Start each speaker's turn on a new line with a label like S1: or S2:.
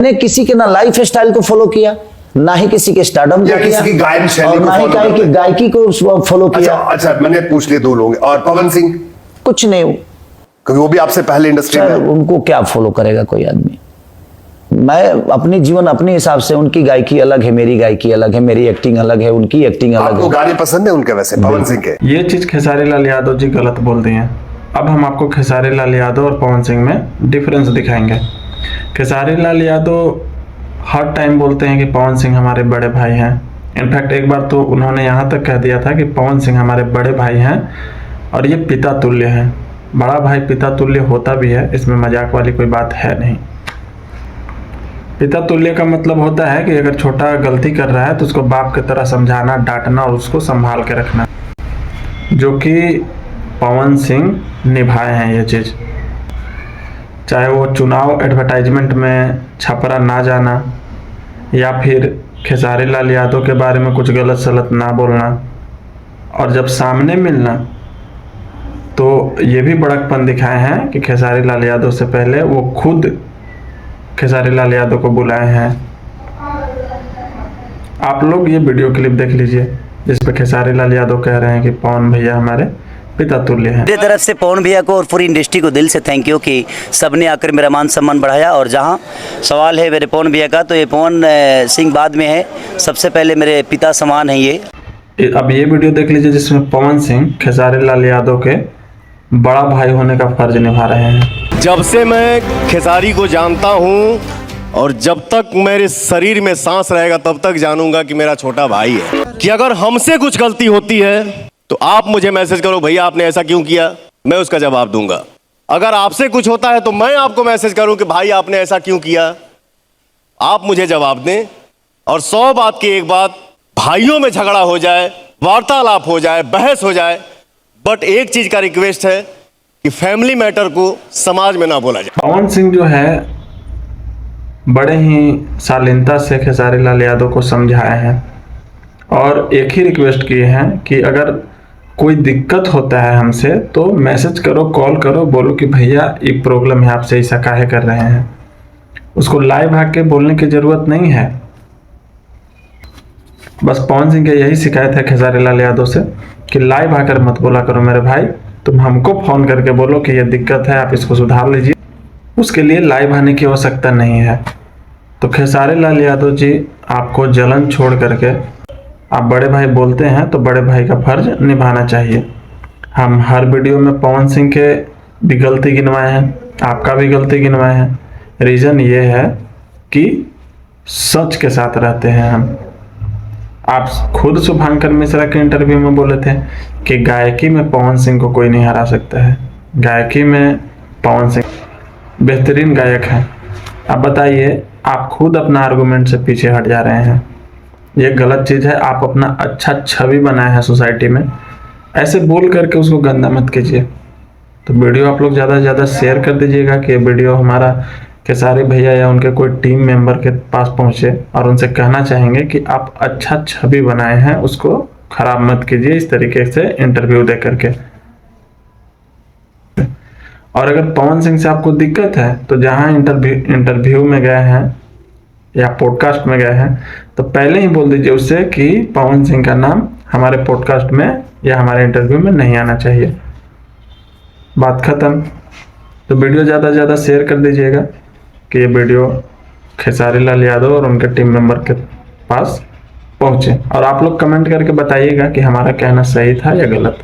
S1: ने किसी के ना लाइफ स्टाइल को फॉलो किया, ना ही किसी के स्टारडम को किया,
S2: किसी की गायन शैली
S1: और ना ही की गायकी को फॉलो किया।
S2: अच्छा मैंने पूछ लिए 2 लोग। और पवन सिंह
S1: कुछ नहीं,
S2: क्योंकि वो भी आपसे पहले इंडस्ट्री में।
S1: उनको क्या फॉलो करेगा कोई आदमी। मैं अपनी जीवन अपने हिसाब से, उनकी गायकी अलग है, मेरी गायकी अलग है, मेरी एक्टिंग अलग है, उनकी एक्टिंग अलग है।
S2: आपको गाने पसंद है उनके वैसे पवन सिंह के?
S3: ये चीज खेसारी लाल यादव जी गलत बोल दिए हैं। अब हम आपको खेसारी लाल यादव और पवन सिंह में डिफरेंस दिखाएंगे। खेसारी लाल यादव हर टाइम बोलते हैं कि पवन सिंह हमारे बड़े भाई हैं। इनफैक्ट एक बार तो उन्होंने यहाँ तक कह दिया था कि पवन सिंह हमारे बड़े भाई हैं और ये पिता तुल्य हैं। बड़ा भाई पिता तुल्य होता भी है, इसमें मजाक वाली कोई बात है नहीं। पिता तुल्य का मतलब होता है कि अगर छोटा गलती कर रहा है तो उसको बाप की तरह समझाना, डांटना और उसको संभाल के रखना, जो कि पवन सिंह निभाए हैं ये चीज़। चाहे वो चुनाव एडवर्टाइजमेंट में छपरा ना जाना, या फिर खेसारी लाल यादव के बारे में कुछ गलत सलत ना बोलना, और जब सामने मिलना तो ये भी बड़कपन दिखाए हैं कि खेसारी लाल यादव से पहले वो खुद खेसारी लाल यादव को बुलाए हैं। आप लोग ये वीडियो क्लिप देख लीजिए जिस पे खेसारी लाल यादव कह रहे हैं कि पवन भैया हमारे पिता तुल्य हैं।
S4: मेरी तरफ से पवन भैया को और पूरी इंडस्ट्री को दिल से थैंक यू कि सबने आकर मेरा मान सम्मान बढ़ाया। और जहां सवाल है मेरे पवन भैया का, तो ये पवन सिंह बाद में है, सबसे पहले मेरे पिता समान है ये।
S3: अब ये वीडियो देख लीजिए जिसमें पवन सिंह खेसारी लाल यादव के बड़ा भाई होने का फर्ज निभा रहे हैं।
S5: जब से मैं खेसारी को जानता हूँ और जब तक मेरे शरीर में सांस रहेगा तब तक जानूंगा कि मेरा छोटा भाई है। कि अगर हमसे कुछ गलती होती है तो आप मुझे मैसेज करो, भैया आपने ऐसा क्यों किया, मैं उसका जवाब दूंगा। अगर आपसे कुछ होता है तो मैं आपको मैसेज करूं कि भाई आपने ऐसा क्यों किया, आप मुझे जवाब दें। और 100 बात की एक बात, भाइयों में झगड़ा हो जाए, वार्तालाप हो जाए, बहस हो जाए, बट एक चीज का रिक्वेस्ट है कि फैमिली मैटर को समाज में ना बोला जाए।
S3: पवन सिंह जो है बड़े ही शालीनता से खेसारी लाल यादव को समझाए हैं और एक ही रिक्वेस्ट किए हैं कि अगर कोई दिक्कत होता है हमसे तो मैसेज करो, कॉल करो, बोलो कि भैया ये प्रॉब्लम है, आपसे ऐसा काहे कर रहे हैं। उसको लाइव आके बोलने की जरूरत नहीं है। बस पवन सिंह की यही शिकायत है खेसारी लाल यादव से कि लाइव आकर मत बोला करो मेरे भाई, तुम हमको फोन करके बोलो कि ये दिक्कत है, आप इसको सुधार लीजिए। उसके लिए लाइव आने की आवश्यकता नहीं है। तो खेसारी लाल यादव जी, आपको जलन छोड़ करके आप बड़े भाई बोलते हैं तो बड़े भाई का फर्ज निभाना चाहिए। हम हर वीडियो में पवन सिंह के भी गलती गिनवाए हैं, आपका भी गलती गिनवाए हैं। रीज़न ये है कि सच के साथ रहते हैं हम। आप खुद शुभांकर मिश्रा के इंटरव्यू में बोले थे कि गायकी में पवन सिंह को कोई नहीं हरा सकता है। गायकी में पवन सिंह बेहतरीन गायक हैं। अब बताइए, आप खुद अपना आर्गुमेंट से पीछे हट जा रहे हैं। ये गलत चीज़ है। आप अपना अच्छा छवि बनाए हैं सोसाइटी में, ऐसे बोल करके उसको गंदा मत कीजिए। तो वीडियो आप लोग ज़्यादा से ज़्यादा शेयर कर दीजिएगा कि वीडियो हमारा खेसारी भैया या उनके कोई टीम मेंबर के पास पहुंचे, और उनसे कहना चाहेंगे कि आप अच्छा छवि बनाए हैं, उसको खराब मत कीजिए इस तरीके से इंटरव्यू दे करके। और अगर पवन सिंह से आपको दिक्कत है तो जहां इंटरव्यू में गए हैं या पॉडकास्ट में गए हैं तो पहले ही बोल दीजिए उससे कि पवन सिंह का नाम हमारे पॉडकास्ट में या हमारे इंटरव्यू में नहीं आना चाहिए। बात खत्म। तो वीडियो ज़्यादा से ज़्यादा शेयर कर दीजिएगा कि ये वीडियो खेसारी लाल यादव और उनके टीम मेंबर के पास पहुँचे। और आप लोग कमेंट करके बताइएगा कि हमारा कहना सही था या गलत।